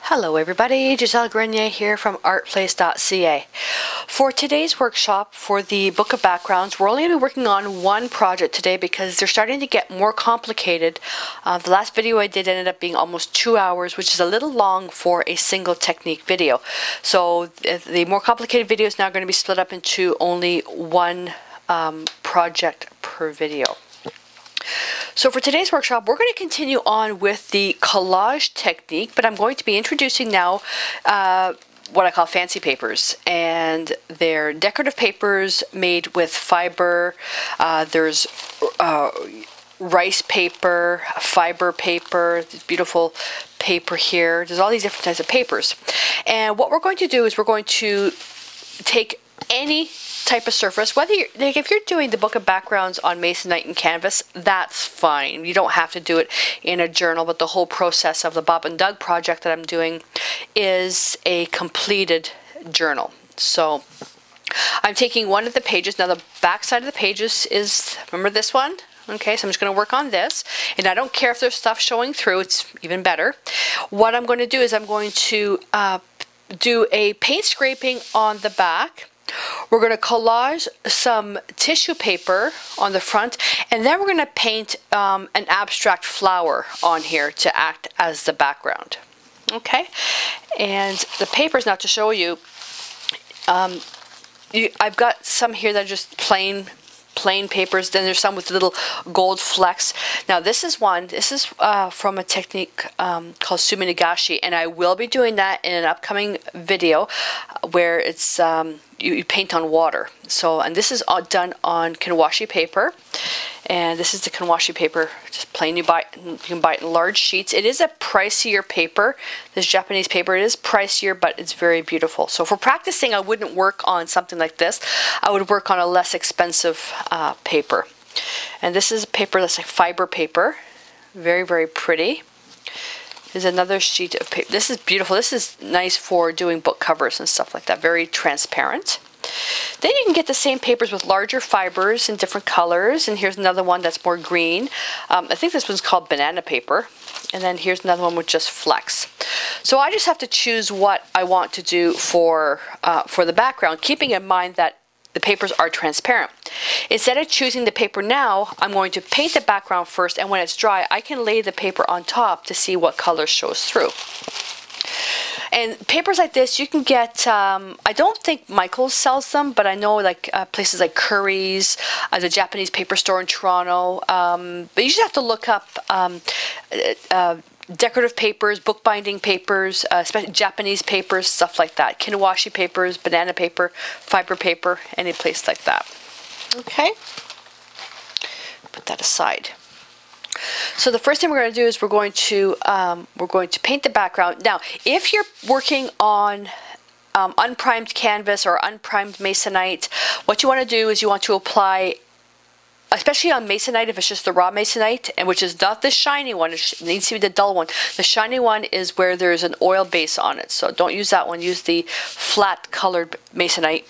Hello everybody, Gisele Grenier here from artplace.ca. For today's workshop for the Book of Backgrounds, we're only going to be working on one project today because they're starting to get more complicated. The last video I did ended up being almost 2 hours, which is a little long for a single technique video. So the more complicated video is now going to be split up into only one project per video. So for today's workshop, we're going to continue on with the collage technique, but I'm going to be introducing now what I call fancy papers, and they're decorative papers made with fiber. There's rice paper, fiber paper, this beautiful paper here. There's all these different types of papers. And what we're going to do is we're going to take any type of surface, whether you're, like if you're doing the Book of Backgrounds on Masonite and canvas, that's fine. You don't have to do it in a journal, but the whole process of the Bob and Doug project that I'm doing is a completed journal. So I'm taking one of the pages. Now the back side of the pages is, remember this one? Okay, so I'm just going to work on this, and I don't care if there's stuff showing through, it's even better. What I'm going to do is I'm going to do a paint scraping on the back. We're going to collage some tissue paper on the front, and then we're going to paint an abstract flower on here to act as the background. Okay, and the papers, now to show you, I've got some here that are just plain papers. Then there's some with little gold flecks. Now this is one, this is from a technique called suminagashi, and I will be doing that in an upcoming video where it's you paint on water. So, and this is all done on kanwashi paper, and this is the kanwashi paper, just plain. You can buy it in large sheets. It is a pricier paper, this Japanese paper. It is pricier, but it's very beautiful. So for practicing, I wouldn't work on something like this. I would work on a less expensive paper. And this is paper that's like fiber paper, very, very pretty. There's another sheet of paper. This is beautiful. This is nice for doing book covers and stuff like that. Very transparent. Then you can get the same papers with larger fibers in different colors. And here's another one that's more green. I think this one's called banana paper. And then here's another one with just flecks. So I just have to choose what I want to do for the background, keeping in mind that the papers are transparent. Instead of choosing the paper now, I'm going to paint the background first, and when it's dry, I can lay the paper on top to see what color shows through. And papers like this, you can get, I don't think Michaels sells them, but I know like places like Curry's, the Japanese paper store in Toronto. But you just have to look up decorative papers, bookbinding papers, especially Japanese papers, stuff like that. Kanwashi papers, banana paper, fiber paper, any place like that. Okay, put that aside. So the first thing we're going to do is we're going to paint the background. Now, if you're working on unprimed canvas or unprimed Masonite, what you want to do is you want to apply, especially on Masonite, if it's just the raw Masonite, and which is not the shiny one, it needs to be the dull one. The shiny one is where there's an oil base on it, so don't use that one, use the flat colored Masonite.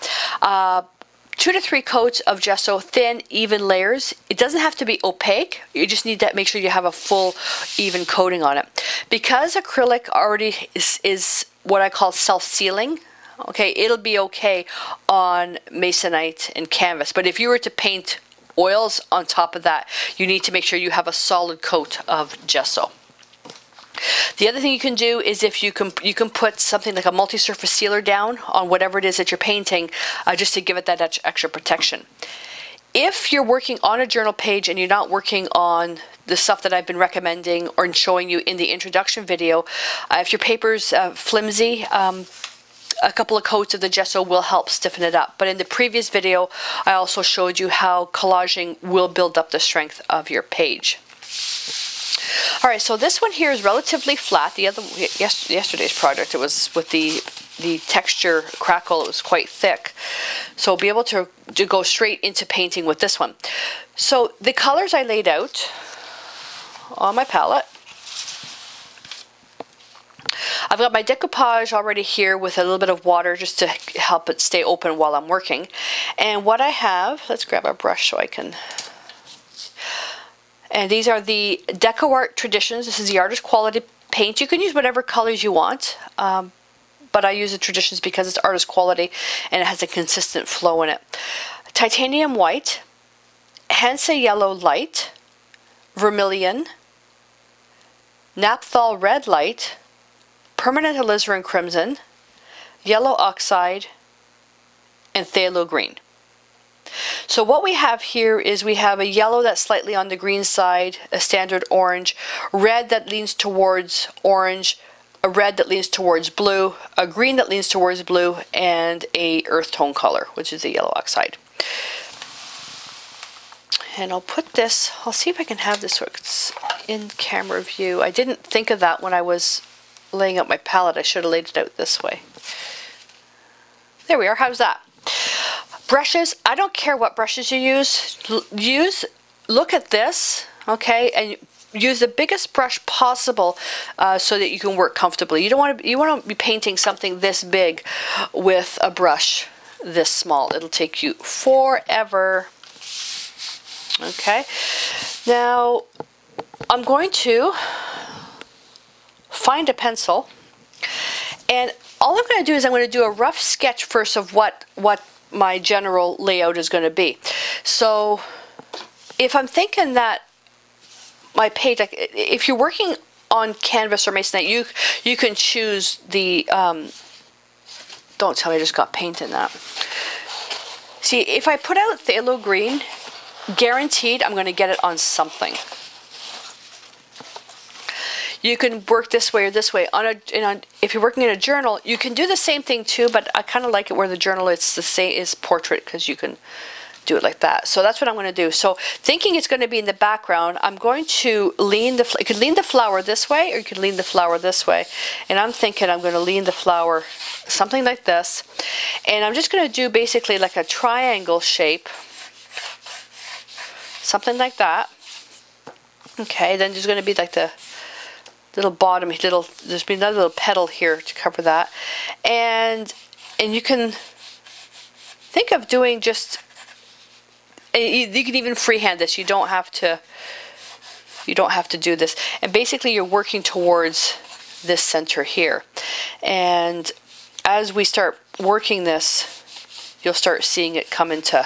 2 to 3 coats of gesso, thin, even layers. It doesn't have to be opaque, you just need to make sure you have a full, even coating on it. Because acrylic already is what I call self-sealing, okay, it'll be okay on Masonite and canvas, but if you were to paint oils on top of that, you need to make sure you have a solid coat of gesso. The other thing you can do is if you can put something like a multi-surface sealer down on whatever it is that you're painting, just to give it that extra protection. If you're working on a journal page and you're not working on the stuff that I've been recommending or showing you in the introduction video, if your paper's flimsy, a couple of coats of the gesso will help stiffen it up. But in the previous video, I also showed you how collaging will build up the strength of your page. All right, so this one here is relatively flat. The other, yesterday's project, it was with the texture crackle, it was quite thick. So I'll be able to go straight into painting with this one. So the colors I laid out on my palette. I've got my decoupage already here with a little bit of water just to help it stay open while I'm working. And what I have, let's grab a brush so I can And these are the Deco Art Traditions. This is the Artist Quality paint. You can use whatever colors you want, but I use the Traditions because it's artist quality and it has a consistent flow in it. Titanium white, Hansa yellow light, vermilion, naphthol red light, permanent alizarin crimson, yellow oxide, and phthalo green. So what we have here is we have a yellow that's slightly on the green side, a standard orange, red that leans towards orange, a red that leans towards blue, a green that leans towards blue, and a earth tone color, which is the yellow oxide. And I'll put this, I'll see if I can have this so it's in camera view. I didn't think of that when I was laying out my palette. I should have laid it out this way. There we are. How's that? Brushes, I don't care what brushes you use. Look at this, okay, and use the biggest brush possible so that you can work comfortably. You want to be painting something this big with a brush this small. It'll take you forever. Okay, now I'm going to find a pencil, and all I'm going to do is I'm going to do a rough sketch first of what my general layout is going to be. So if I'm thinking that my page, like if you're working on canvas or Masonite, you can choose the, don't tell me I just got paint in that. See, if I put out phthalo green, guaranteed I'm going to get it on something. You can work this way or this way. If you're working in a journal, you can do the same thing too, but I kind of like it where the journal it's the same is portrait because you can do it like that. So that's what I'm going to do. So thinking it's going to be in the background, I'm going to lean you could lean the flower this way or you could lean the flower this way. And I'm thinking I'm going to lean the flower something like this. And I'm just going to do basically like a triangle shape. Something like that. Okay, then there's going to be like the little bottom, there's been another little petal here to cover that, and you can think of doing just, you can even freehand this. You don't have to do this, and basically you're working towards this center here, and as we start working this, you'll start seeing it come into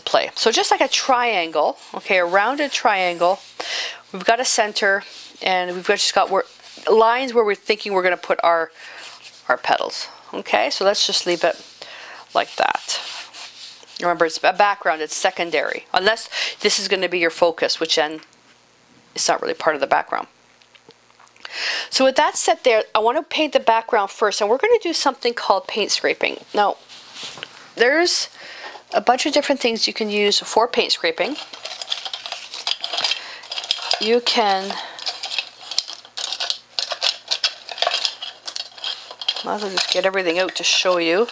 play. So just like a triangle, okay, a rounded triangle, we've got a center. And we've just got lines where we're thinking we're going to put our petals. Okay, so let's just leave it like that. Remember, it's a background, it's secondary. Unless this is going to be your focus, which then it's not really part of the background. So with that set there, I want to paint the background first. And we're going to do something called paint scraping. Now, there's a bunch of different things you can use for paint scraping. You can... Might as well just get everything out to show you.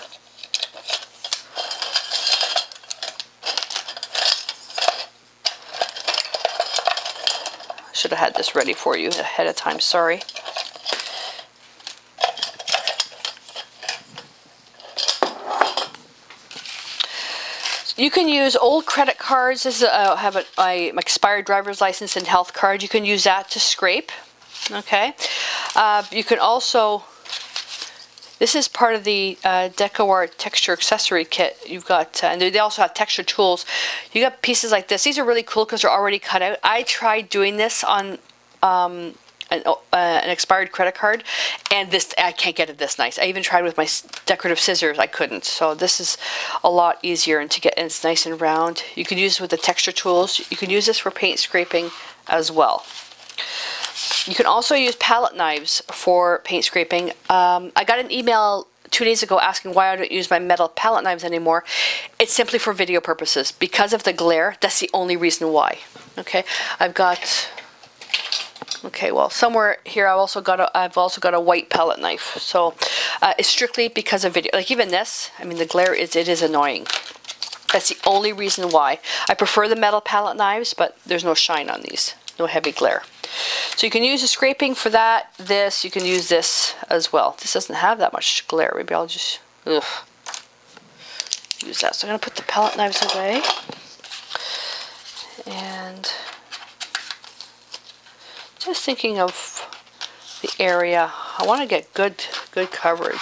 I should have had this ready for you ahead of time, sorry. You can use old credit cards. This is, I have my expired driver's license and health card. You can use that to scrape. Okay. You can also... This is part of the DecoArt texture accessory kit. You've got, and they also have texture tools. You got pieces like this. These are really cool because they're already cut out. I tried doing this on an expired credit card, and this I can't get it this nice. I even tried with my decorative scissors. I couldn't. So this is a lot easier and it's nice and round. You can use it with the texture tools. You can use this for paint scraping as well. You can also use palette knives for paint scraping. I got an email 2 days ago asking why I don't use my metal palette knives anymore. It's simply for video purposes. Because of the glare, that's the only reason why. Okay, I've got... Okay, well, somewhere here I've also got a white palette knife. So it's strictly because of video. Like even this, I mean, the glare it is annoying. That's the only reason why. I prefer the metal palette knives, but there's no shine on these. No heavy glare. So you can use the scraping for that. You can use this as well. This doesn't have that much glare. Maybe I'll just use that. So I'm going to put the palette knives away. And just thinking of the area. I want to get good coverage.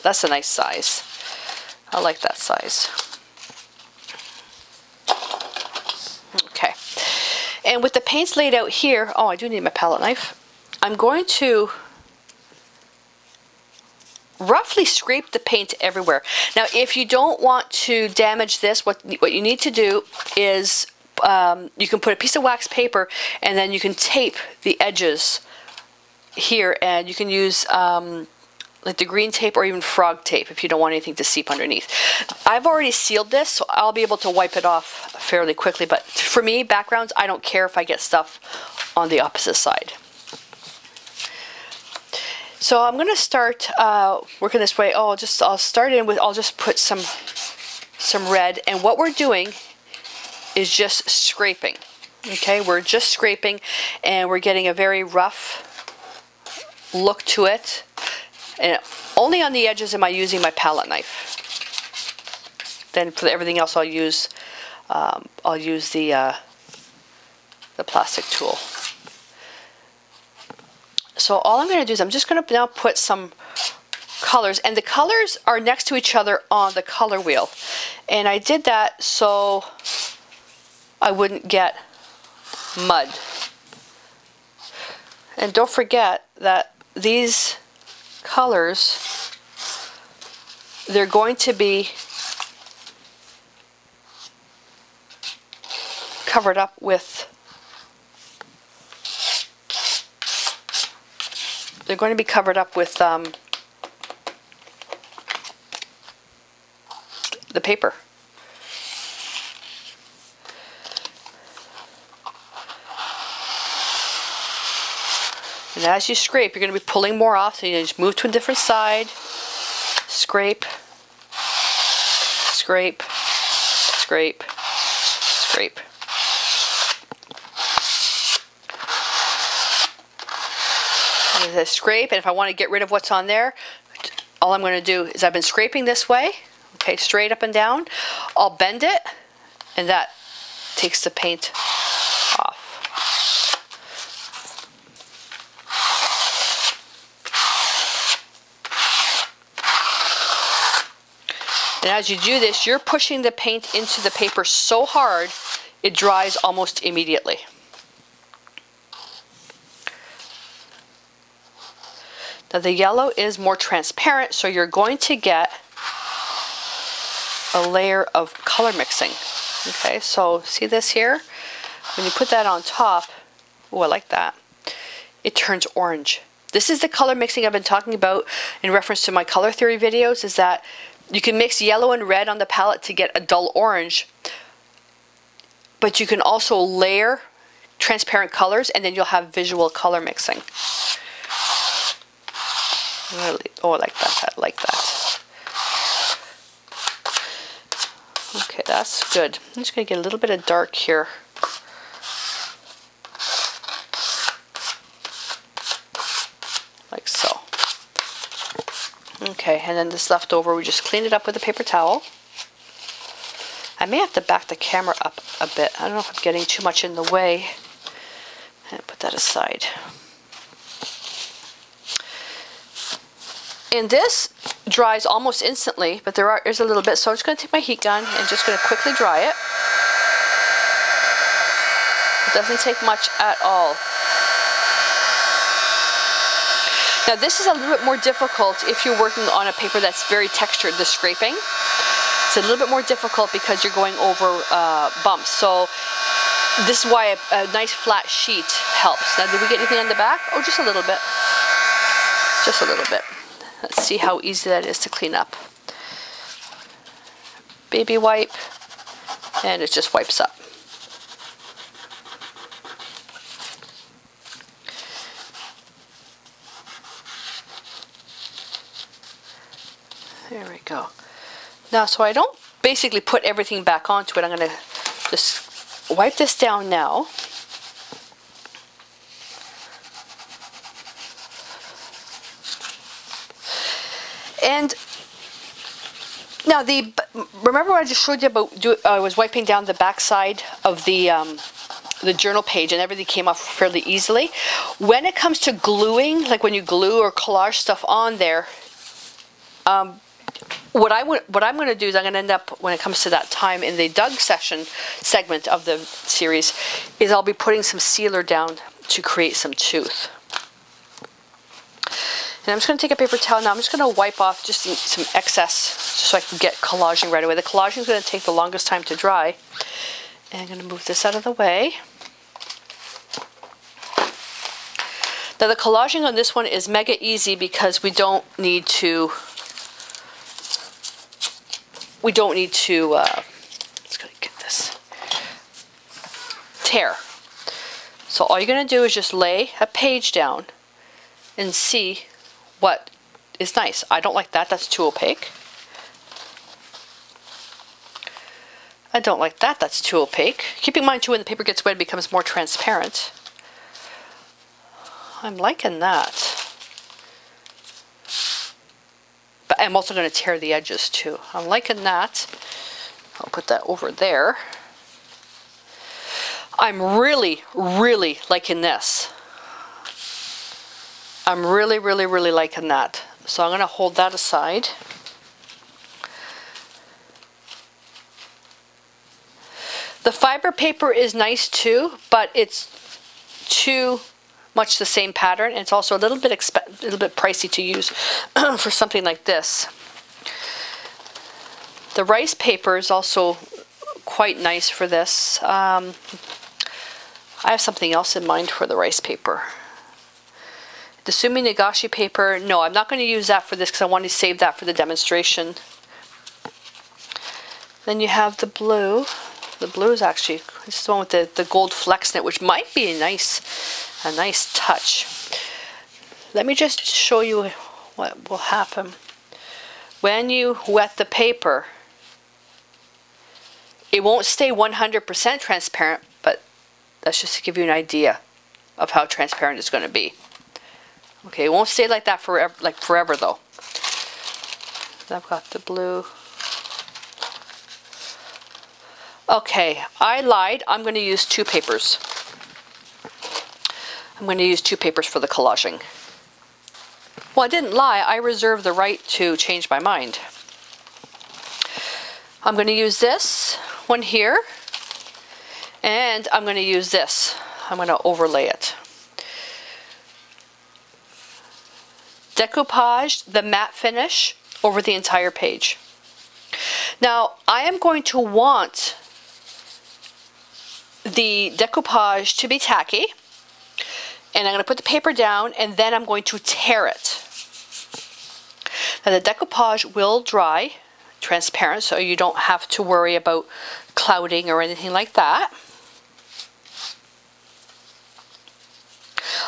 That's a nice size. I like that size. Okay. And with the paints laid out here, oh, I do need my palette knife. I'm going to roughly scrape the paint everywhere. Now, if you don't want to damage this, what you need to do is you can put a piece of wax paper and then you can tape the edges here, and you can use like the green tape or even frog tape if you don't want anything to seep underneath. I've already sealed this, so I'll be able to wipe it off fairly quickly, but for me, backgrounds, I don't care if I get stuff on the opposite side. So I'm going to start working this way. Oh, I'll start in with, I'll just put some red, and what we're doing is just scraping. Okay, we're just scraping, and we're getting a very rough look to it. And only on the edges am I using my palette knife. Then for everything else, I'll use the plastic tool. So all I'm going to do is I'm just going to now put some colors, and the colors are next to each other on the color wheel. And I did that so I wouldn't get mud. And don't forget that these colors, they're going to be covered up with, the paper. And as you scrape, you're going to be pulling more off, so you just move to a different side, scrape, scrape, scrape, scrape. And as I scrape, and if I want to get rid of what's on there, all I'm going to do is I've been scraping this way, okay, straight up and down. I'll bend it, and that takes the paint off. And as you do this, you're pushing the paint into the paper so hard, it dries almost immediately. Now the yellow is more transparent, so you're going to get a layer of color mixing. Okay, so see this here? When you put that on top, oh, I like that, it turns orange. This is the color mixing I've been talking about in reference to my color theory videos, is that you can mix yellow and red on the palette to get a dull orange, but you can also layer transparent colors, and then you'll have visual color mixing. Really, oh, I like that. I like that. Okay, that's good. I'm just going to get a little bit of dark here. Like so. Okay, and then this leftover, we just clean it up with a paper towel. I may have to back the camera up a bit. I don't know if I'm getting too much in the way. And put that aside. And this dries almost instantly, but there's a little bit, so I'm just going to take my heat gun and just going to quickly dry it. It doesn't take much at all. Now this is a little bit more difficult if you're working on a paper that's very textured, the scraping. It's a little bit more difficult because you're going over bumps. So this is why a nice flat sheet helps. Now, did we get anything on the back? Oh, just a little bit. Just a little bit. Let's see how easy that is to clean up. Baby wipe, and it just wipes up. There we go. Now, so I don't basically put everything back onto it. I'm going to just wipe this down now. And now remember what I just showed you about I was wiping down the back side of the the journal page, and everything came off fairly easily. When it comes to gluing, like when you glue or collage stuff on there, what I'm going to do is I'm going to end up, when it comes to that time in the Doug segment of the series, is I'll be putting some sealer down to create some tooth. And I'm just going to take a paper towel now. I'm just going to wipe off just some excess just so I can get collaging right away. The collaging is going to take the longest time to dry. And I'm going to move this out of the way. Now the collaging on this one is mega easy because we don't need to let's go get this, tear. So all you're going to do is just lay a page down and see what is nice. I don't like that. That's too opaque. I don't like that. That's too opaque. Keep in mind too, when the paper gets wet, it becomes more transparent. I'm liking that. But I'm also going to tear the edges too. I'm liking that. I'll put that over there. I'm really, really liking this. I'm really, really, really liking that. So I'm going to hold that aside. The fiber paper is nice too, but it's too much the same pattern. And it's also a little bit pricey to use for something like this. The rice paper is also quite nice for this. I have something else in mind for the rice paper. The Sumi Nagashi paper, no, I'm not going to use that for this because I want to save that for the demonstration. Then you have the blue. The blue is actually, this is the one with the gold flecks in it, which might be a nice touch. Let me just show you what will happen. When you wet the paper, it won't stay 100% transparent, but that's just to give you an idea of how transparent it's going to be. Okay, it won't stay like that forever though. I've got the blue. Okay, I lied. I'm going to use two papers. I'm going to use two papers for the collaging. Well, I didn't lie. I reserve the right to change my mind. I'm going to use this one here, and I'm going to use this. I'm going to overlay it. Decoupage the matte finish over the entire page. Now, I am going to want the decoupage to be tacky, and I'm going to put the paper down, and then I'm going to tear it. Now the decoupage will dry transparent, so you don't have to worry about clouding or anything like that.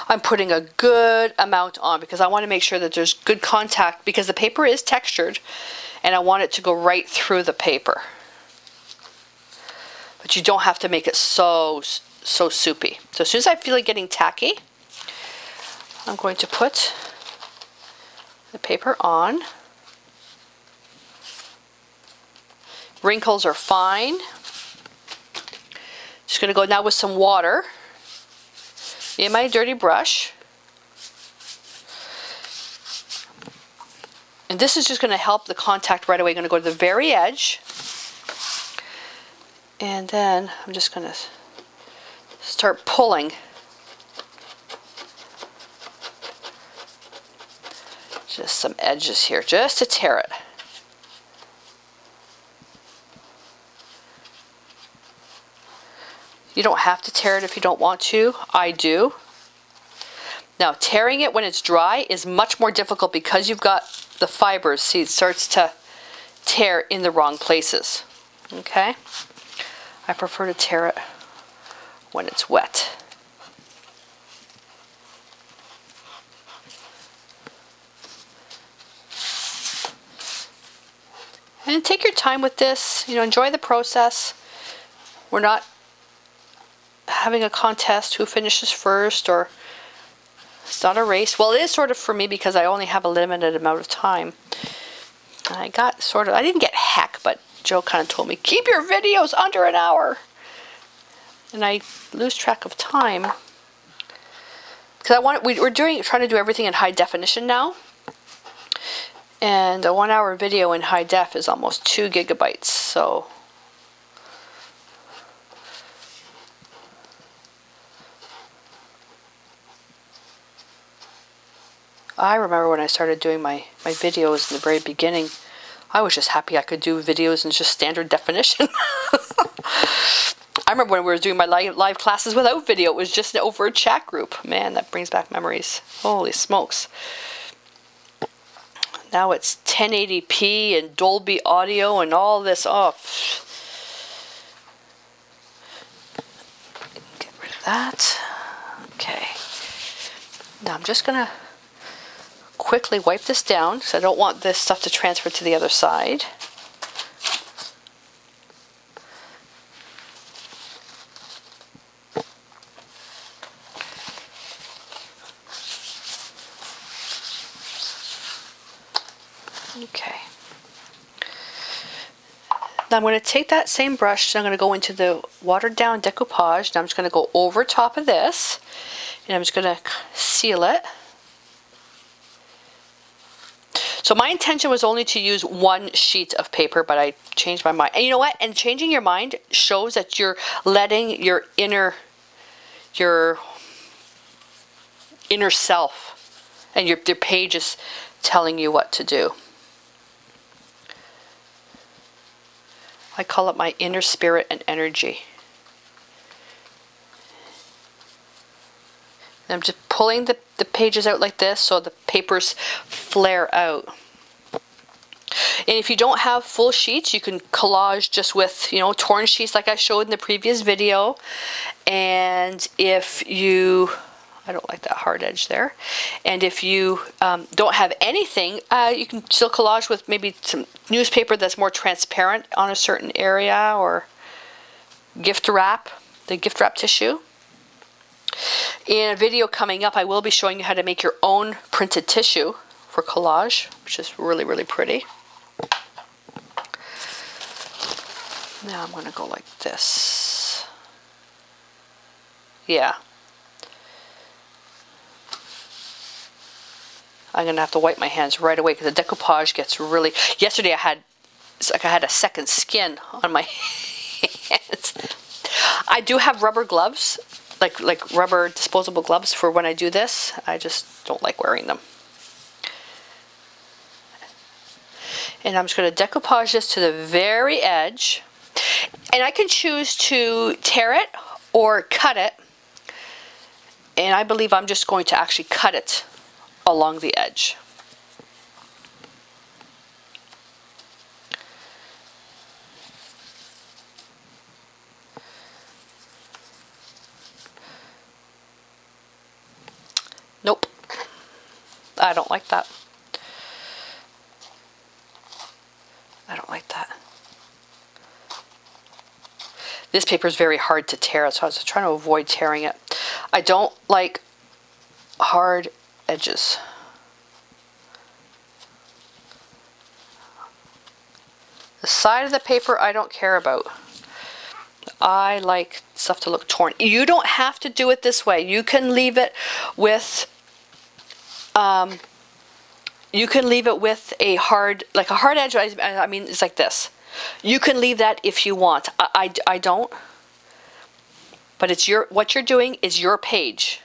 I'm putting a good amount on because I want to make sure that there's good contact, because the paper is textured and I want it to go right through the paper. But you don't have to make it so soupy. So as soon as I feel it getting tacky, I'm going to put the paper on. Wrinkles are fine. Just going to go now with some water in my dirty brush. And this is just going to help the contact right away. I'm going to go to the very edge. And then I'm just going to start pulling. Just some edges here, just to tear it. You don't have to tear it if you don't want to. I do. Now, tearing it when it's dry is much more difficult because you've got the fibers. See, it starts to tear in the wrong places. Okay? I prefer to tear it when it's wet. And take your time with this. You know, enjoy the process. We're not having a contest who finishes first, or it's not a race. Well, it is sort of for me because I only have a limited amount of time. I got sort of, I didn't get heck, but Joe kind of told me, keep your videos under an hour. and I lose track of time because we're trying to do everything in high definition now, and a 1 hour video in high def is almost 2 gigabytes. So I remember when I started doing my videos in the very beginning, I was just happy I could do videos in just standard definition. I remember when we were doing my live classes without video, it was just over a chat group. Man, that brings back memories. Holy smokes. Now it's 1080p and Dolby audio and all this. Oh, get rid of that. Okay. Now I'm just going to quickly wipe this down because I don't want this stuff to transfer to the other side. Okay. Now I'm going to take that same brush and I'm going to go into the watered down decoupage. Now I'm just going to go over top of this and I'm just going to seal it. So my intention was only to use 1 sheet of paper, but I changed my mind. And you know what? And changing your mind shows that you're letting your inner self and your page is telling you what to do. I call it my inner spirit and energy. And I'm just pulling the pages out like this so the papers flare out. And if you don't have full sheets, you can collage just with, you know, torn sheets like I showed in the previous video. And if you, I don't like that hard edge there. And if you don't have anything, you can still collage with maybe some newspaper that's more transparent on a certain area, or gift wrap, the gift wrap tissue. In a video coming up, I will be showing you how to make your own printed tissue for collage, which is really, really pretty. Now I'm going to go like this. Yeah. I'm going to have to wipe my hands right away because the decoupage gets really... Yesterday it's like I had a second skin on my hands. I do have rubber gloves, like rubber disposable gloves for when I do this. I just don't like wearing them. And I'm just going to decoupage this to the very edge. And I can choose to tear it or cut it. And I believe I'm just going to actually cut it along the edge. Nope. I don't like that. I don't like that. This paper is very hard to tear, so I was trying to avoid tearing it. I don't like hard edges. The side of the paper I don't care about. I like stuff to look torn. You don't have to do it this way. You can leave it with a hard, like a hard edge. I mean, it's like this. You can leave that if you want. I don't. But it's what you're doing is your page.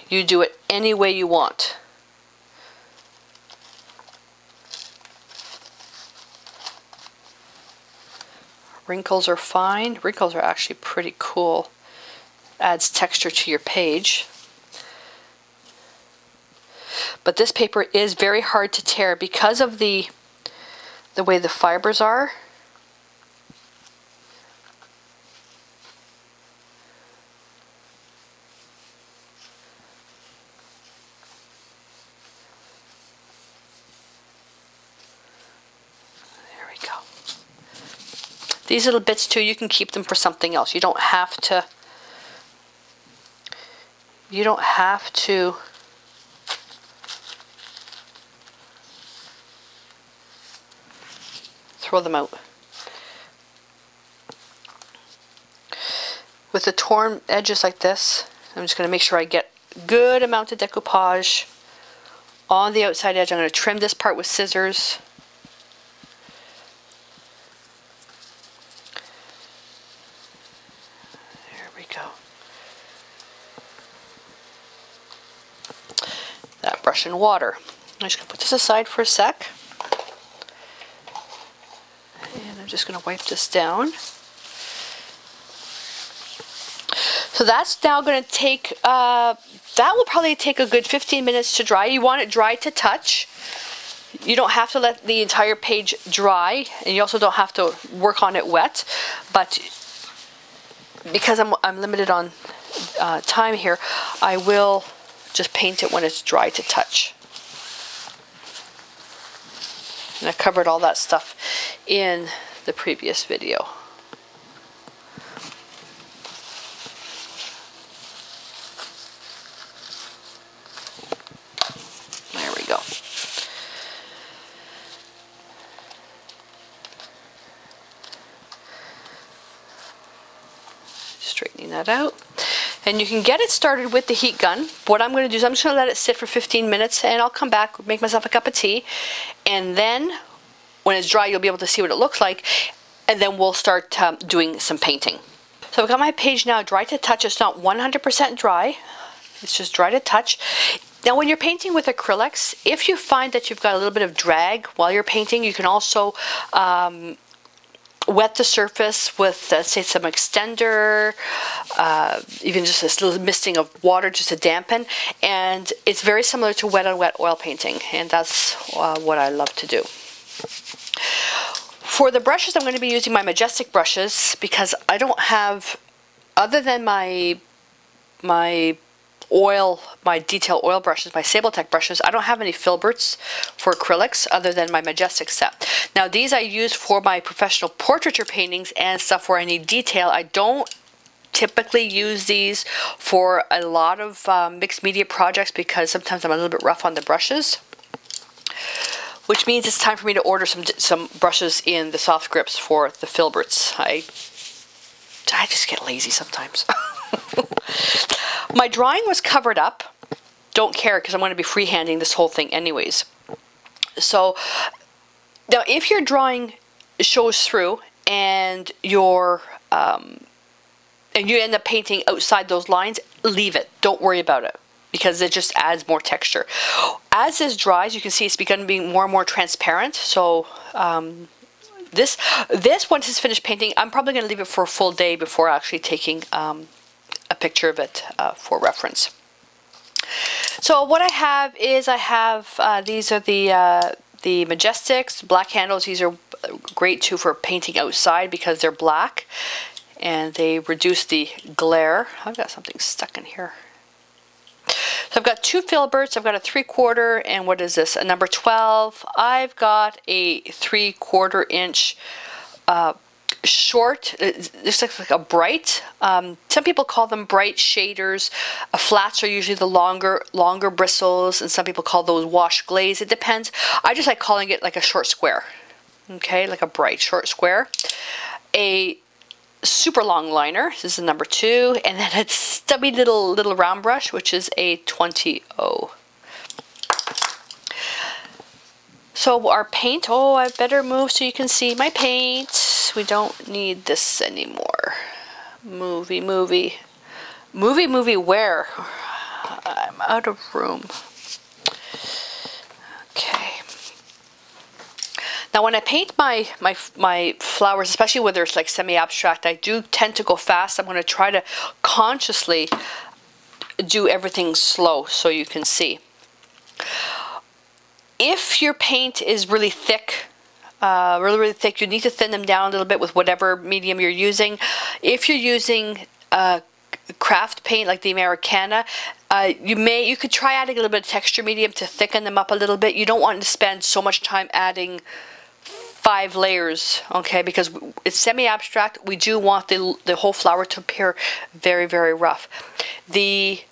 You do it any way you want. Wrinkles are fine. Wrinkles are actually pretty cool. Adds texture to your page. But this paper is very hard to tear because of the way the fibers are. There we go. These little bits too, you can keep them for something else. You don't have to throw them out. with the torn edges like this, I'm just going to make sure I get good amount of decoupage on the outside edge. I'm going to trim this part with scissors. There we go. That brush and water. I'm just going to put this aside for a sec. And I'm just going to wipe this down. So that's now going to take, that will probably take a good 15 minutes to dry. You want it dry to touch. You don't have to let the entire page dry, and you also don't have to work on it wet. But because I'm limited on time here, I will just paint it when it's dry to touch. And I covered all that stuff in the previous video. There we go. Straightening that out. And you can get it started with the heat gun. What I'm going to do is I'm just going to let it sit for 15 minutes, and I'll come back, make myself a cup of tea, and then when it's dry you'll be able to see what it looks like, and then we'll start doing some painting. So I've got my page now dry to touch. It's not 100% dry, it's just dry to touch. Now when you're painting with acrylics, if you find that you've got a little bit of drag while you're painting, you can also wet the surface with, say, some extender, even just this little misting of water just to dampen. And it's very similar to wet on wet oil painting, and that's what I love to do. For the brushes, I'm going to be using my Majestic brushes because I don't have, other than my detail oil brushes, my Sabletech brushes, I don't have any filberts for acrylics other than my Majestic set. Now these I use for my professional portraiture paintings and stuff where I need detail. I don't typically use these for a lot of mixed media projects because sometimes I'm a little bit rough on the brushes, which means it's time for me to order some brushes in the soft grips for the filberts. I just get lazy sometimes. My drawing was covered up. Don't care because I'm going to be freehanding this whole thing anyways. So now if your drawing shows through and you end up painting outside those lines, leave it. Don't worry about it because it just adds more texture. As this dries, you can see it's beginning to be more and more transparent. So this once it's finished painting, I'm probably going to leave it for a full day before actually taking a picture of it for reference. So what I have is these are the Majestics, black handles. These are great too for painting outside because they're black and they reduce the glare. I've got something stuck in here. So I've got two filberts. I've got a 3/4 and what is this? A number 12. I've got a 3/4 inch short. This looks like a bright. Some people call them bright shaders. Flats are usually the longer bristles, and some people call those wash glaze. It depends. I just like calling it like a short square. Okay, like a bright short square. A super long liner. This is a number 2, and then a stubby little round brush, which is a 20. So our paint, oh, I better move so you can see my paint. We don't need this anymore. Movie where? I'm out of room. Okay. Now when I paint my flowers, especially whether it's like semi-abstract, I do tend to go fast. I'm going to try to consciously do everything slow so you can see. If your paint is really thick, really thick, you need to thin them down a little bit with whatever medium you're using. If you're using craft paint like the Americana, you could try adding a little bit of texture medium to thicken them up a little bit. You don't want to spend so much time adding 5 layers, okay, because it's semi-abstract. We do want the whole flower to appear very, very rough. The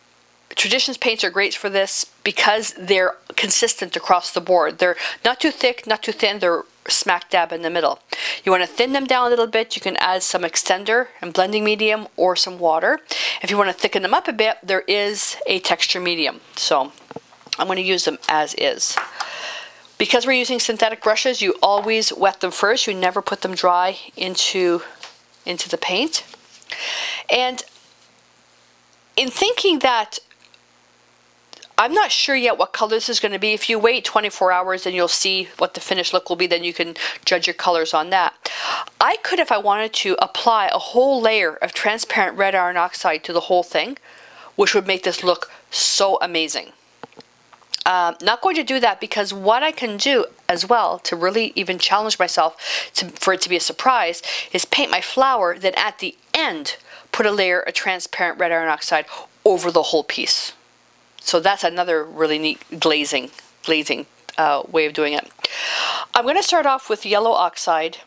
Traditions paints are great for this because they're consistent across the board. They're not too thick, not too thin. They're smack dab in the middle. You want to thin them down a little bit, you can add some extender and blending medium or some water. If you want to thicken them up a bit, there is a texture medium. So I'm going to use them as is. Because we're using synthetic brushes, you always wet them first. You never put them dry into the paint. And in thinking that I'm not sure yet what color this is going to be. If you wait 24 hours, then you'll see what the finished look will be. Then you can judge your colors on that. I could, if I wanted to, apply a whole layer of transparent red iron oxide to the whole thing, which would make this look so amazing. Not going to do that, because what I can do as well to really even challenge myself for it to be a surprise is paint my flower, then at the end put a layer of transparent red iron oxide over the whole piece. So that's another really neat glazing way of doing it. I'm going to start off with yellow oxide.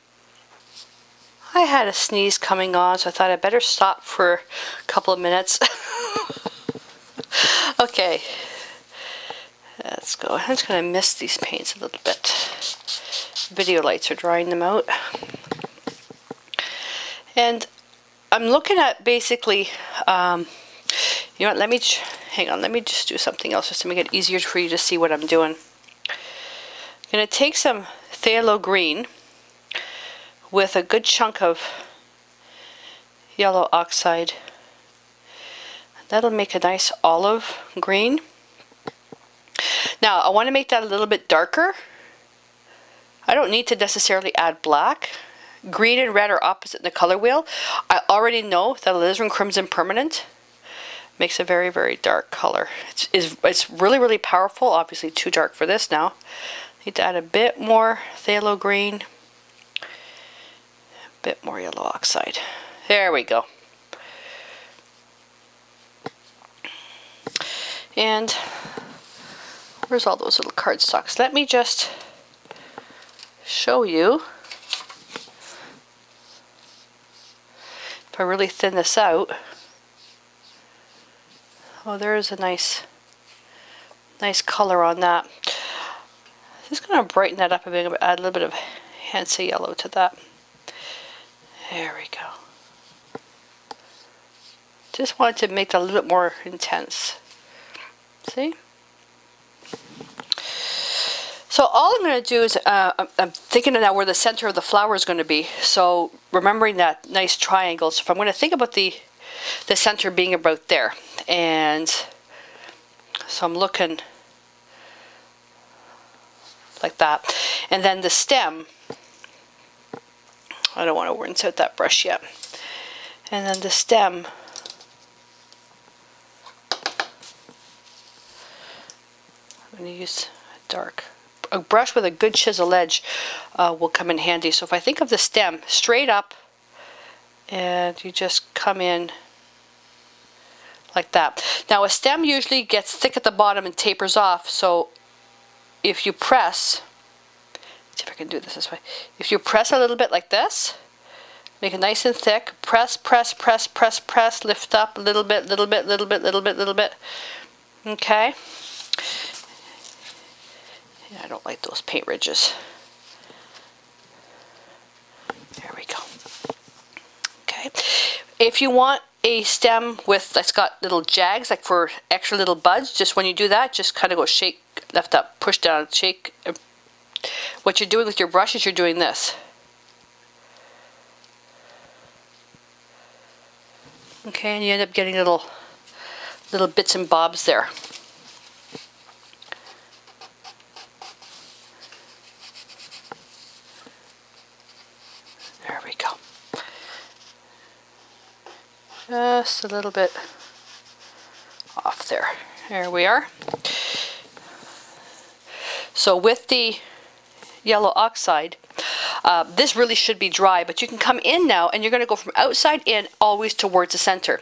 I had a sneeze coming on, so I thought I'd better stop for a couple of minutes. Okay, let's go. I'm just going to mist these paints a little bit. Video lights are drying them out. And I'm looking at basically, you know what, hang on, let me just do something else just to make it easier for you to see what I'm doing. I'm going to take some phthalo green with a good chunk of yellow oxide. That'll make a nice olive green. Now, I want to make that a little bit darker. I don't need to necessarily add black. Green and red are opposite in the color wheel. I already know that alizarin crimson permanent makes a very, very dark color. It's really, really powerful. Obviously too dark for this now. Need to add a bit more phthalo green, a bit more yellow oxide. There we go. And where's all those little cardstocks? Let me just show you. If I really thin this out, oh, there is a nice color on that. Just going to brighten that up a bit, add a little bit of Hansa yellow to that. There we go. Just wanted to make that a little bit more intense. See? So all I'm going to do is, I'm thinking now where the center of the flower is going to be. So remembering that nice triangle. So if I'm going to think about the center being about there. And so I'm looking like that. And then the stem, I don't want to rinse out that brush yet. And then the stem, I'm going to use a brush with a good chisel edge will come in handy. So if I think of the stem straight up, and you just come in like that. Now a stem usually gets thick at the bottom and tapers off, so if you press, let's see if I can do this way. If you press a little bit like this, make it nice and thick, press, press, press, press, press, lift up a little bit, little bit, little bit, little bit, little bit. Okay. Yeah, I don't like those paint ridges. There we go. Okay. If you want a stem that's got little jags, like for extra little buds, just when you do that, just kind of go shake, lift up, push down, shake. What you're doing with your brush is you're doing this. Okay, and you end up getting little bits and bobs there. There we go. Just a little bit off there. There we are. So with the yellow oxide, this really should be dry, but you can come in now and you're going to go from outside in always towards the center.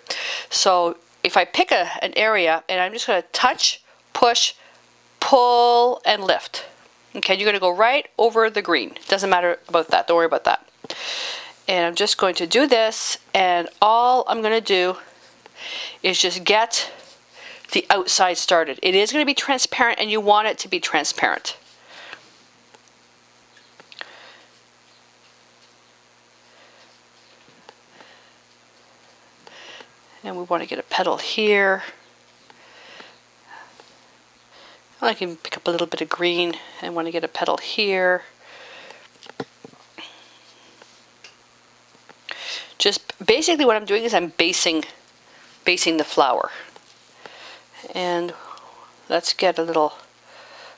So if I pick an area and I'm just going to touch, push, pull, and lift. Okay, you're going to go right over the green. Doesn't matter about that. Don't worry about that. And I'm just going to do this, and all I'm going to do is just get the outside started. It is going to be transparent, and you want it to be transparent. And we want to get a petal here. I can pick up a little bit of green and want to get a petal here. Just basically what I'm doing is I'm basing the flower. And let's get a little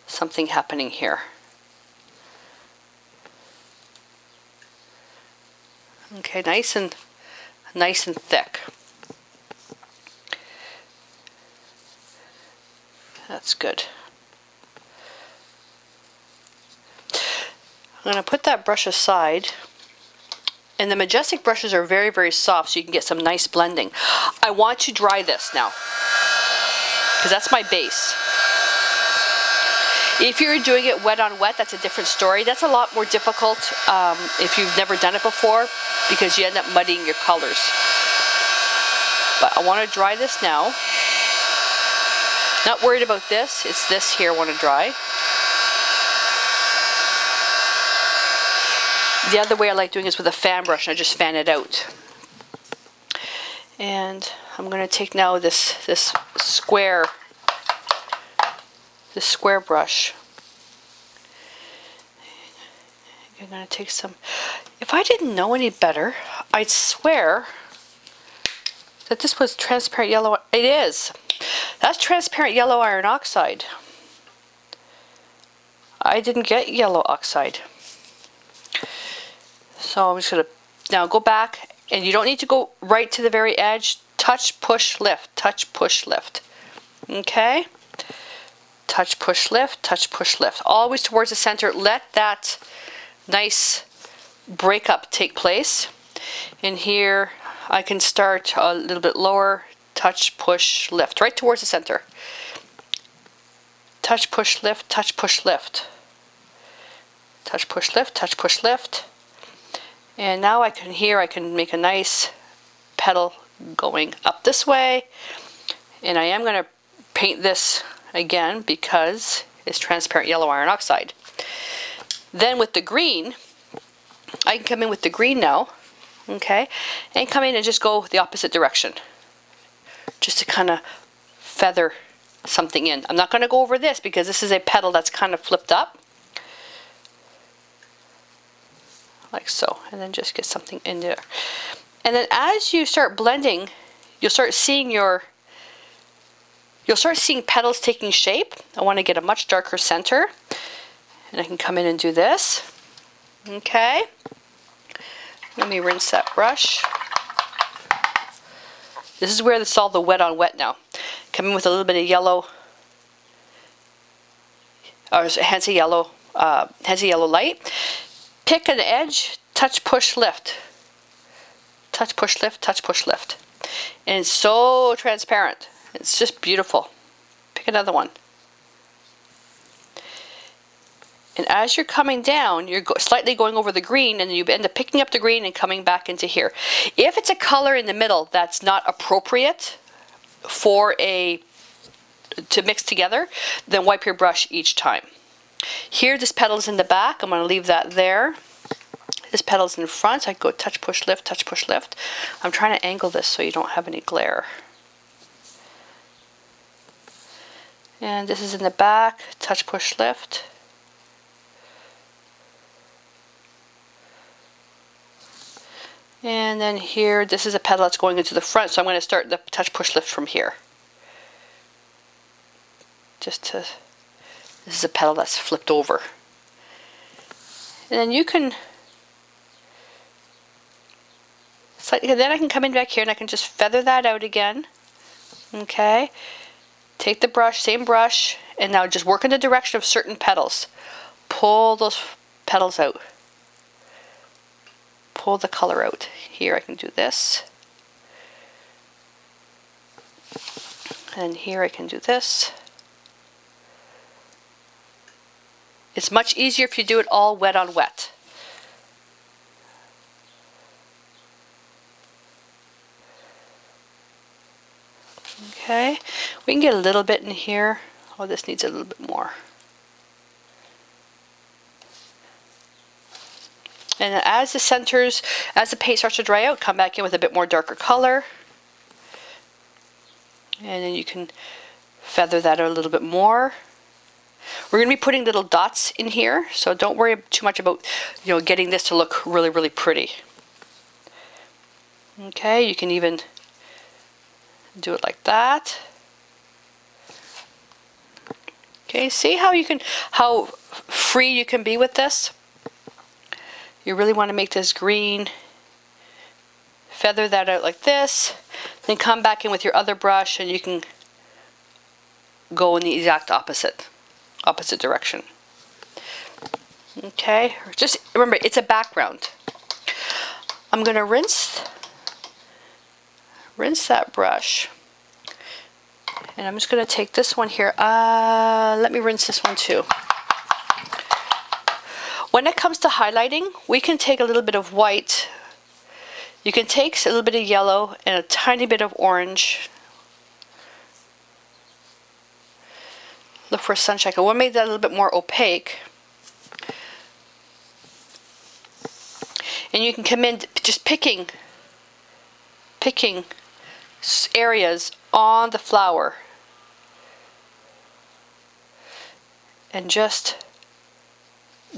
something happening here. Okay, nice and thick. That's good. I'm going to put that brush aside. And the Majestic brushes are very, very soft, so you can get some nice blending. I want to dry this now, because that's my base. If you're doing it wet on wet, that's a different story. That's a lot more difficult if you've never done it before, because you end up muddying your colors. But I want to dry this now. Not worried about this, it's this here I want to dry. The other way I like doing is with a fan brush, and I just fan it out. And I'm going to take now this square brush. I'm going to take some. If I didn't know any better, I'd swear that this was transparent yellow. It is. That's transparent yellow iron oxide. I didn't get yellow oxide. So I'm just going to now go back, and you don't need to go right to the very edge. Touch, push, lift, touch, push, lift. Okay? Touch, push, lift, touch, push, lift. Always towards the center. Let that nice breakup take place. And here I can start a little bit lower. Touch, push, lift. Right towards the center. Touch, push, lift, touch, push, lift. Touch, push, lift, touch, push, lift. And now I can make a nice petal going up this way. And I am going to paint this again because it's transparent yellow iron oxide. Then with the green, I can come in with the green now, okay, and come in and just go the opposite direction. Just to kind of feather something in. I'm not going to go over this because this is a petal that's kind of flipped up. Like so, and then just get something in there. And then as you start blending, you'll start seeing petals taking shape. I want to get a much darker center, and I can come in and do this. Okay, let me rinse that brush. This is where it's all the wet on wet now. Come in with a little bit of yellow, or hence a yellow light. Pick an edge, touch, push, lift. Touch, push, lift, touch, push, lift. And it's so transparent. It's just beautiful. Pick another one. And as you're coming down, you're slightly going over the green, and you end up picking up the green and coming back into here. If it's a color in the middle that's not appropriate to mix together, then wipe your brush each time. Here, this petal's in the back. I'm going to leave that there. This petal's in front. I go touch, push, lift, touch, push, lift. I'm trying to angle this so you don't have any glare. And this is in the back. Touch, push, lift. And then here, this is a petal that's going into the front, so I'm going to start the touch, push, lift from here. This is a petal that's flipped over. And then you can, then I can come in back here and I can just feather that out again. Okay. Take the brush, same brush, and now just work in the direction of certain petals. Pull those petals out. Pull the color out. Here I can do this. And here I can do this. It's much easier if you do it all wet on wet. Okay, we can get a little bit in here. Oh, this needs a little bit more. And as the paint starts to dry out, come back in with a bit more darker color. And then you can feather that out a little bit more. We're going to be putting little dots in here, so don't worry too much about, you know, getting this to look really, really pretty. Okay, you can even do it like that. Okay, see how you can, how free you can be with this? You really want to make this green. Feather that out like this. Then come back in with your other brush and you can go in the exact opposite direction. Okay, just remember it's a background. I'm going to rinse that brush. And I'm just going to take this one here. Let me rinse this one too. When it comes to highlighting, we can take a little bit of white. You can take a little bit of yellow and a tiny bit of orange. Look for sunshine. I want to make that a little bit more opaque. And you can come in just picking areas on the flower. And just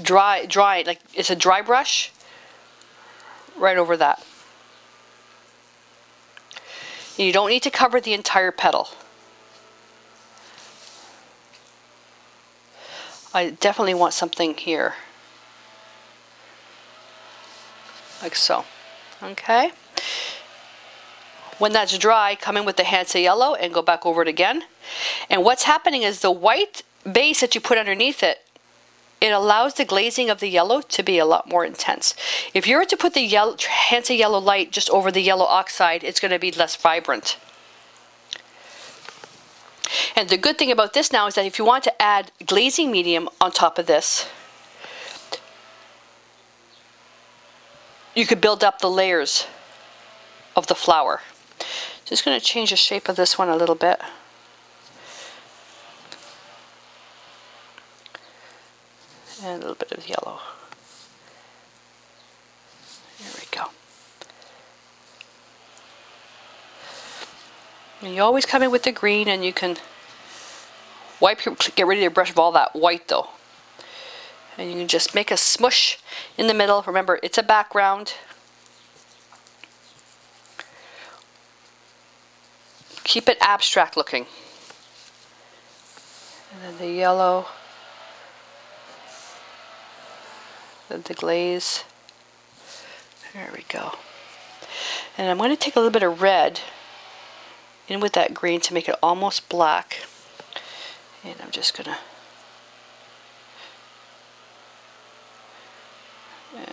dry it, like it's a dry brush, right over that. You don't need to cover the entire petal. I definitely want something here. Like so. Okay. When that's dry, come in with the Hansa yellow and go back over it again. And what's happening is the white base that you put underneath it, it allows the glazing of the yellow to be a lot more intense. If you were to put the Hansa yellow light just over the yellow oxide, it's going to be less vibrant. And the good thing about this now is that if you want to add glazing medium on top of this, you could build up the layers of the flower. Just going to change the shape of this one a little bit. And a little bit of yellow. There we go. And you always come in with the green, and you can get rid of your brush of all that white though. And you can just make a smush in the middle. Remember, it's a background. Keep it abstract looking. And then the yellow. The glaze. There we go. And I'm going to take a little bit of red in with that green to make it almost black. And I'm just going to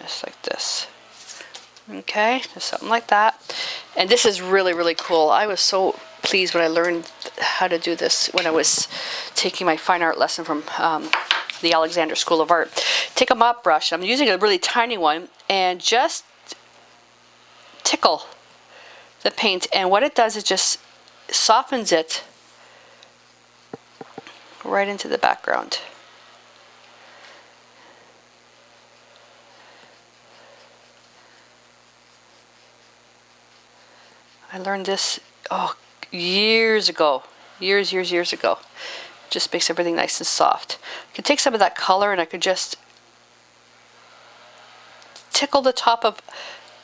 just like this. Okay, just something like that. And this is really, really cool. I was so pleased when I learned how to do this when I was taking my fine art lesson from the Alexander School of Art. Take a mop brush, I'm using a really tiny one, and just tickle the paint, and what it does is just softens it right into the background. I learned this years ago. Years ago. Just makes everything nice and soft. I could take some of that color and I could just tickle the top of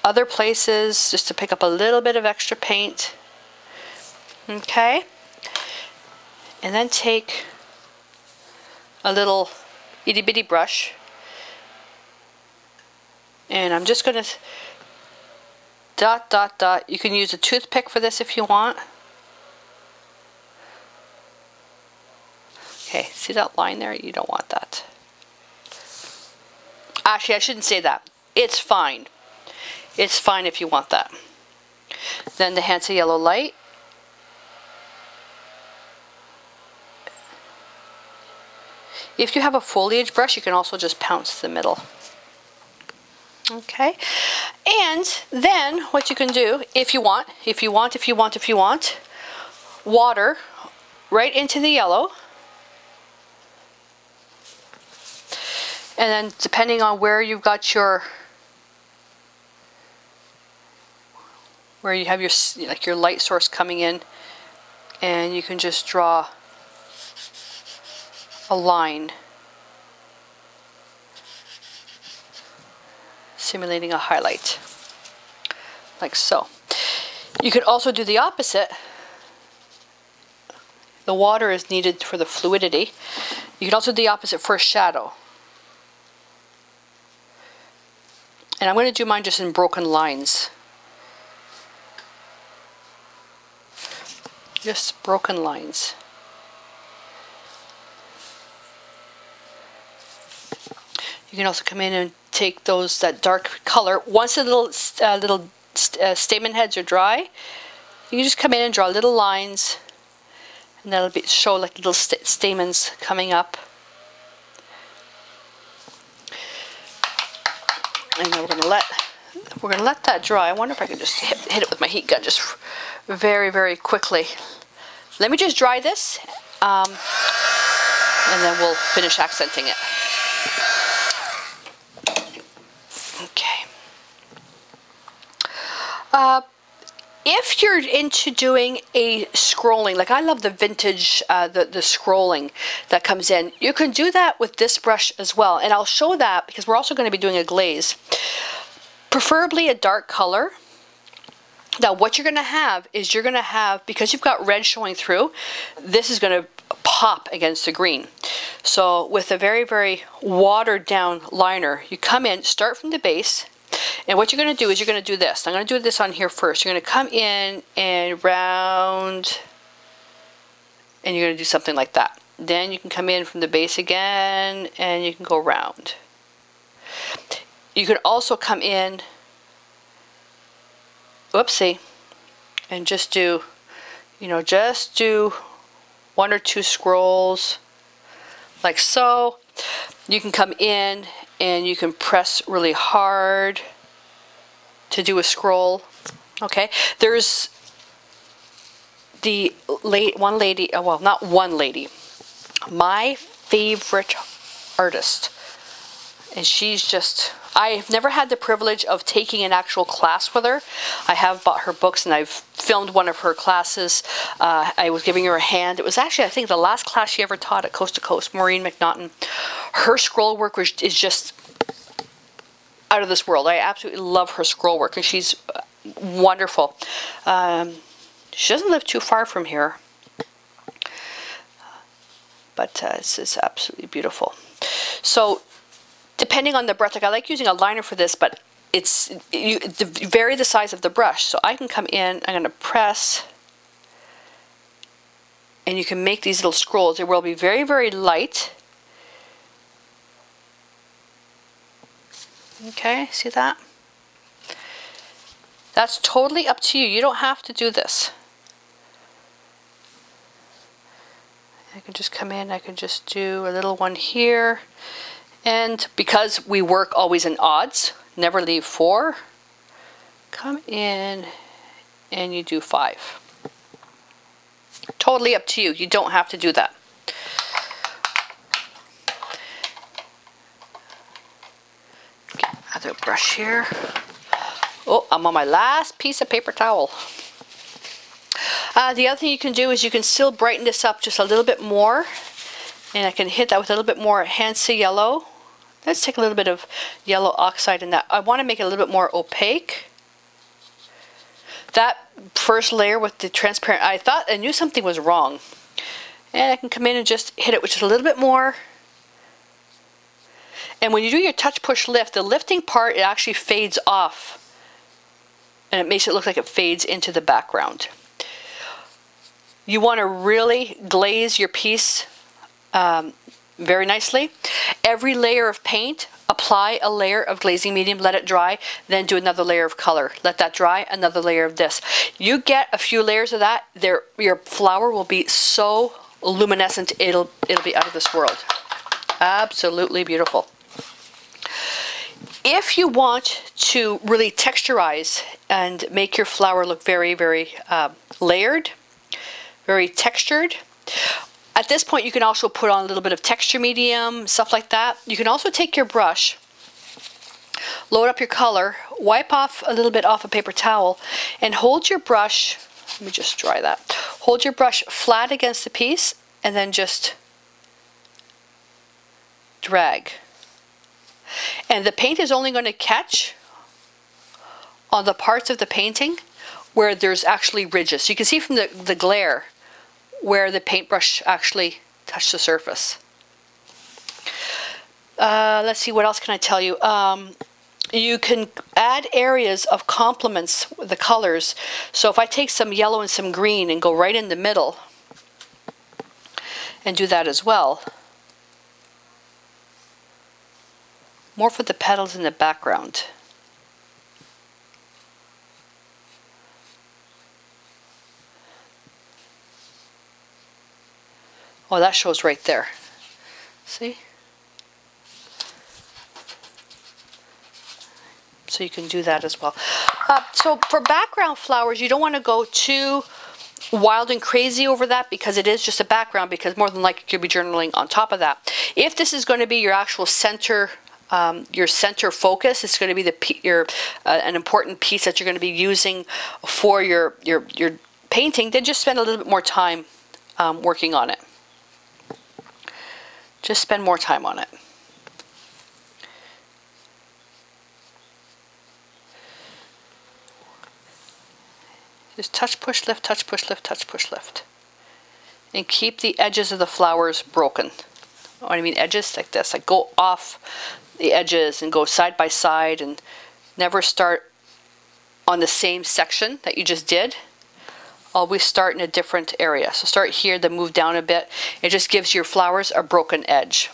other places just to pick up a little bit of extra paint. Okay. And then take a little itty bitty brush, and I'm just going to dot, dot, dot. You can use a toothpick for this if you want. Okay, see that line there? You don't want that. Actually, I shouldn't say that. It's fine. It's fine if you want that. Then the Hansa yellow light. If you have a foliage brush, you can also just pounce the middle. Okay, and then what you can do, if you want, water right into the yellow. And then depending on where you've got your, where you have your, like your light source coming in, and you can just draw a line, simulating a highlight, like so. You could also do the opposite. The water is needed for the fluidity. You can also do the opposite for a shadow. And I'm going to do mine just in broken lines. Just broken lines. You can also come in and take that dark color. Once the little stamen heads are dry, you can just come in and draw little lines, and that'll show like little stamens coming up. And then we're gonna let that dry. I wonder if I can just hit it with my heat gun just very, very quickly. Let me just dry this, and then we'll finish accenting it. Okay. If you're into doing a scrolling, like I love the vintage, the scrolling that comes in, you can do that with this brush as well. And I'll show that because we're also going to be doing a glaze. Preferably a dark color. Now what you're going to have is because you've got red showing through, this is going to pop against the green. So with a very, very watered down liner, you come in, start from the base, and what you're going to do is you're going to do this. I'm going to do this on here first. You're going to come in and round, and you're going to do something like that. Then you can come in from the base again, and you can go round. You can also come in, whoopsie, and just do, just do 1 or 2 scrolls, like so. You can come in and you can press really hard to do a scroll. Okay, there's one lady, well, not one lady, my favorite artist, and she's just, I've never had the privilege of taking an actual class with her. I have bought her books and I've filmed one of her classes. I was giving her a hand. It was actually, I think, the last class she ever taught at Coast to Coast, Maureen McNaughton. Her scroll work is just out of this world. I absolutely love her scroll work, and she's wonderful. She doesn't live too far from here, but this is absolutely beautiful. So depending on the brush, like I like using a liner for this, but vary the size of the brush. So I can come in, I'm going to press, and you can make these little scrolls. They will be very, very light. Okay, see that? That's totally up to you. You don't have to do this. I can just come in, I can just do a little one here. And because we work always in odds, never leave 4, come in and you do 5. Totally up to you. You don't have to do that. Get another brush here. Oh, I'm on my last piece of paper towel. The other thing you can do is you can still brighten this up just a little bit more. And I can hit that with a little bit more Hansa yellow. Let's take a little bit of yellow oxide in that. I want to make it a little bit more opaque. That first layer with the transparent, I knew something was wrong. And I can come in and just hit it with just a little bit more. And when you do your touch, push, lift, the lifting part, it actually fades off. And it makes it look like it fades into the background. You want to really glaze your piece very nicely. Every layer of paint, apply a layer of glazing medium, let it dry, then do another layer of color. Let that dry, another layer of this. You get a few layers of that, your flower will be so luminescent, it'll be out of this world. Absolutely beautiful. If you want to really texturize and make your flower look very, very layered, very textured, at this point you can also put on a little bit of texture medium, stuff like that. You can also take your brush, load up your color, wipe off a little bit off a paper towel, and hold your brush, let me just dry that, Hold your brush flat against the piece and then just drag. And the paint is only going to catch on the parts of the painting where there's actually ridges. So you can see from the glare where the paintbrush actually touched the surface. Let's see, what else can I tell you? You can add areas of complements with the colors. So if I take some yellow and some green and go right in the middle and do that as well. More for the petals in the background. Oh, that shows right there. See? So you can do that as well. So for background flowers, you don't want to go too wild and crazy over that because it is just a background, because more than likely you'll be journaling on top of that. If this is going to be your actual center, your center focus, it's going to be an important piece that you're going to be using for your painting, then just spend a little bit more time working on it. Just spend more time on it. Just touch, push, lift, touch, push, lift, touch, push, lift. And keep the edges of the flowers broken. What I mean, edges like this. Like go off the edges and go side by side, and never start on the same section that you just did. Always start in a different area. So start here, then move down a bit. It just gives your flowers a broken edge,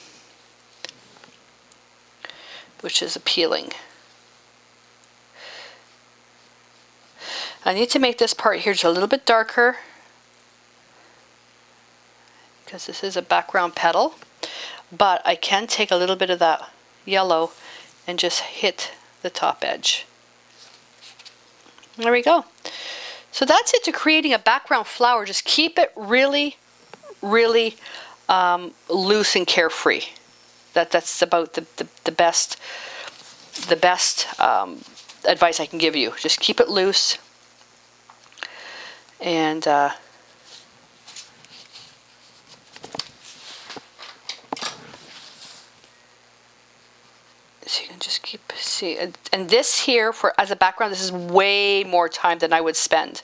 which is appealing. I need to make this part here just a little bit darker because this is a background petal, but I can take a little bit of that yellow and just hit the top edge. There we go. So that's it to creating a background flower. Just keep it really, really loose and carefree. That's about the best advice I can give you. Just keep it loose. And so you can just keep and this here as a background, this is way more time than I would spend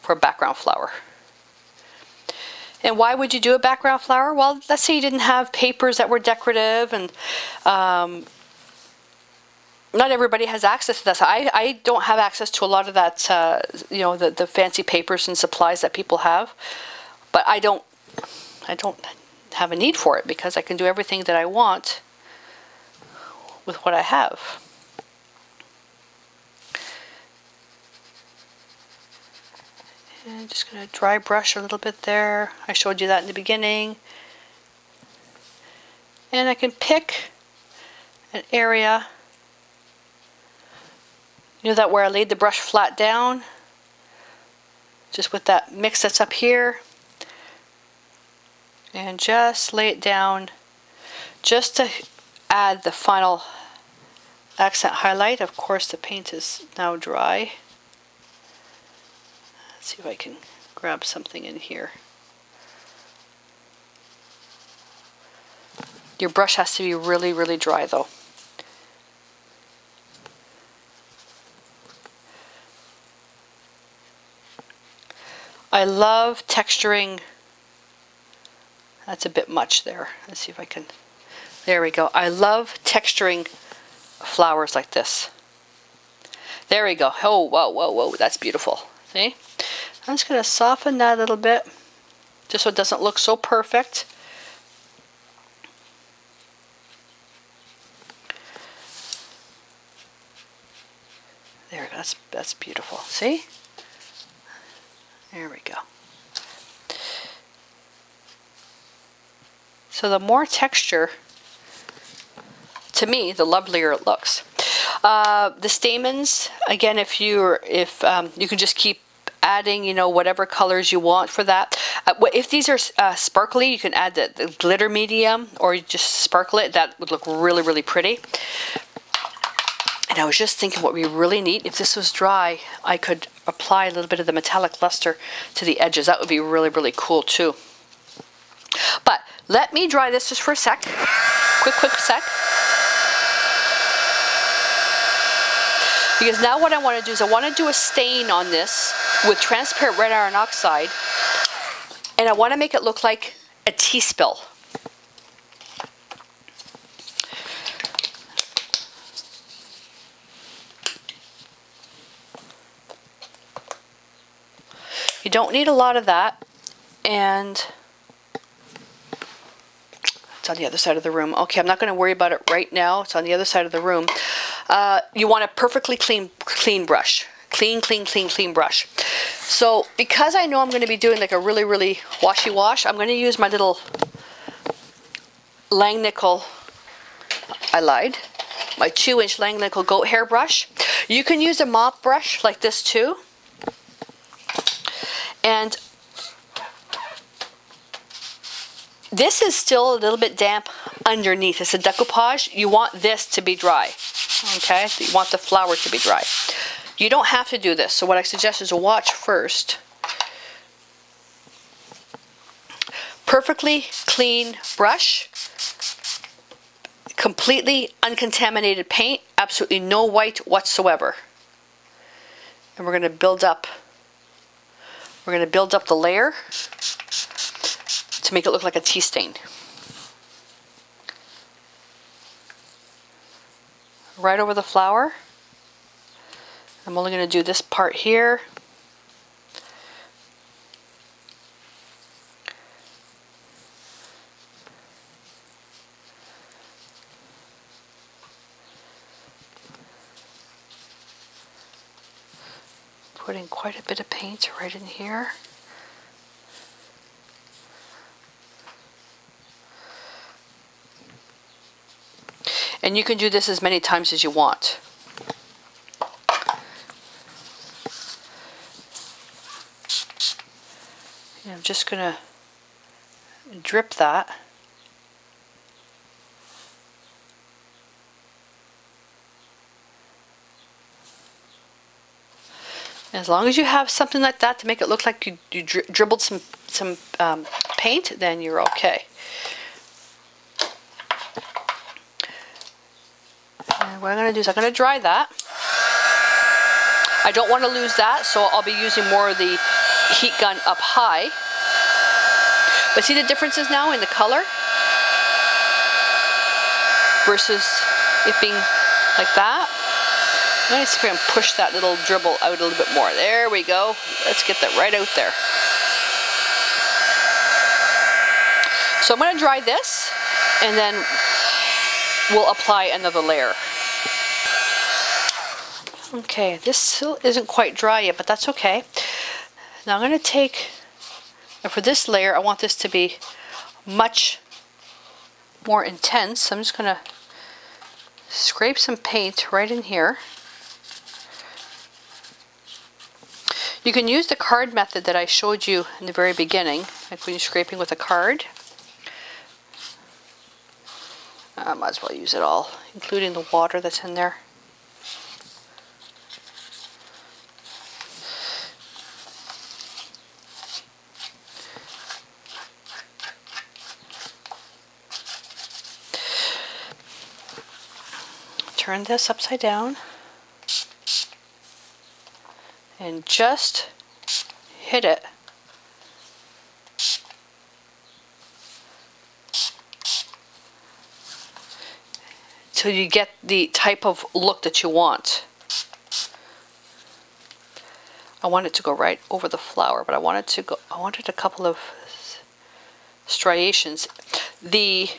for a background flower. And why would you do a background flower? Well, let's say you didn't have papers that were decorative, and not everybody has access to that. I don't have access to a lot of that, you know, the fancy papers and supplies that people have. But I don't have a need for it because I can do everything that I want with what I have. And I'm just going to dry brush a little bit there. I showed you that in the beginning. And I can pick an area, you know, that where I laid the brush flat down, just with that mix that's up here, and just lay it down just to add the final accent highlight. Of course, the paint is now dry. Let's see if I can grab something in here. Your brush has to be really, really dry though. I love texturing. That's a bit much there. Let's see if I can. There we go. I love texturing flowers like this. There we go. Oh, whoa, whoa, whoa. That's beautiful. See? I'm just going to soften that a little bit, just so it doesn't look so perfect. There, that's beautiful. See? There we go. So the more texture, to me, the lovelier it looks. The stamens, again, if you can just keep adding, you know, whatever colors you want for that. If these are sparkly, you can add the glitter medium, or you just sparkle it. That would look really, really pretty. And I was just thinking what would be really neat, if this was dry, I could apply a little bit of the metallic luster to the edges. That would be really, really cool too. But let me dry this just for a sec. Quick sec. Because now what I want to do is I want to do a stain on this with transparent red iron oxide. And I want to make it look like a tea spill. You don't need a lot of that, and it's on the other side of the room. Okay, I'm not going to worry about it right now. It's on the other side of the room. You want a perfectly clean brush. Clean brush. So because I know I'm going to be doing like a really, really washy wash, I'm going to use my little Langnickel, I lied, my 2-inch Langnickel goat hair brush. You can use a mop brush like this too. And this is still a little bit damp underneath. It's a decoupage. You want this to be dry. Okay? You want the flower to be dry. You don't have to do this. So what I suggest is a watch first. Perfectly clean brush. Completely uncontaminated paint. Absolutely no white whatsoever. And we're going to build up. We're going to build up the layer to make it look like a tea stain. Right over the flower. I'm only going to do this part here. Putting quite a bit of paint right in here. And you can do this as many times as you want. And I'm just going to drip that. As long as you have something like that to make it look like you dribbled some paint, then you're okay. And what I'm going to do is I'm going to dry that. I don't want to lose that, so I'll be using more of the heat gun up high. But see the differences now in the color versus it being like that? I'm going to see if I can push that little dribble out a little bit more. There we go. Let's get that right out there. So I'm going to dry this, and then we'll apply another layer. Okay, this still isn't quite dry yet, but that's okay. Now I'm going to take, for this layer, I want this to be much more intense. I'm just going to scrape some paint right in here. You can use the card method that I showed you in the very beginning, like when you're scraping with a card. I might as well use it all, including the water that's in there. Turn this upside down. And just hit it till you get the type of look that you want. I want it to go right over the flower, but I wanted a couple of striations. If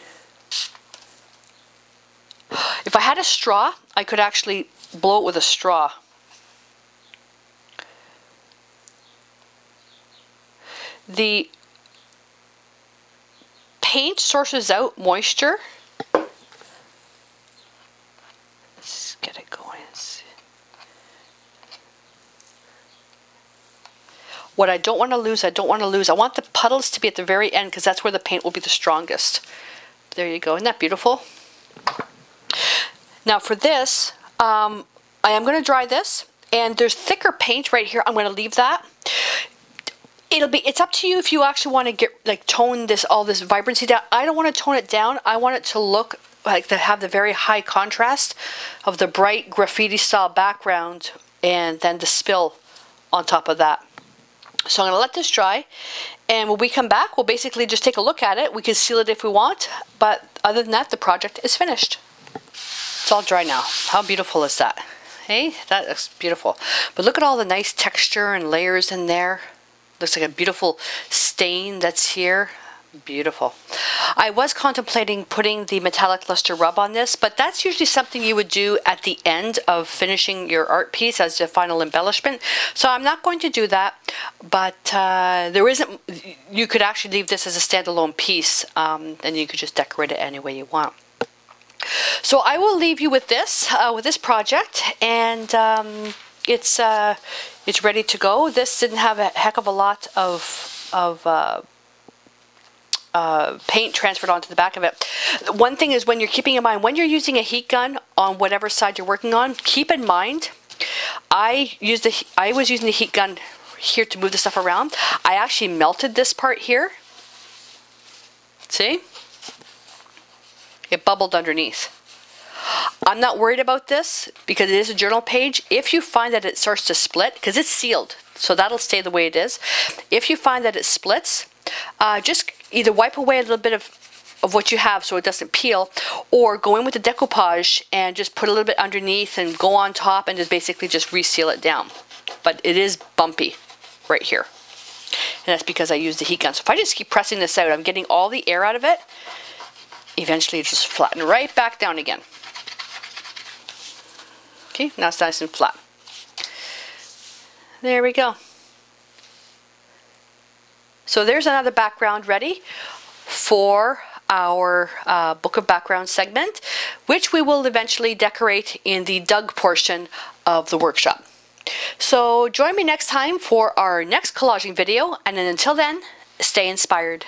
I had a straw, I could actually blow it with a straw. The paint sources out moisture. Let's get it going. What I don't want to lose, I want the puddles to be at the very end because that's where the paint will be the strongest. There you go. Isn't that beautiful? Now for this, I am going to dry this, and there's thicker paint right here. I'm going to leave that. It's up to you if you actually want to get, like, tone all this vibrancy down. I don't want to tone it down. I want it to look like, to have the very high contrast of the bright graffiti style background and then the spill on top of that. So I'm going to let this dry, and when we come back, we'll basically just take a look at it. We can seal it if we want, but other than that, the project is finished. It's all dry now. How beautiful is that? Hey, that looks beautiful. But look at all the nice texture and layers in there. Looks like a beautiful stain that's here. Beautiful. I was contemplating putting the metallic luster rub on this, but that's usually something you would do at the end of finishing your art piece as a final embellishment. So I'm not going to do that, but you could actually leave this as a standalone piece, and you could just decorate it any way you want. So I will leave you with this project, and it's ready to go. This didn't have a heck of a lot of paint transferred onto the back of it. One thing is, when you're keeping in mind, when you're using a heat gun on whatever side you're working on, keep in mind, I was using the heat gun here to move the stuff around. I actually melted this part here. See? It bubbled underneath. I'm not worried about this because it is a journal page. If you find that it starts to split, because it's sealed, so that'll stay the way it is. If you find that it splits, just either wipe away a little bit of what you have so it doesn't peel, or go in with the decoupage and just put a little bit underneath and go on top and just basically just reseal it down. But it is bumpy right here. And that's because I used the heat gun. So if I just keep pressing this out, I'm getting all the air out of it. Eventually it just flatten right back down again. Okay, now it's nice and flat. There we go. So there's another background ready for our Book of Background segment, which we will eventually decorate in the Dug portion of the workshop. So join me next time for our next collaging video, and then until then, stay inspired.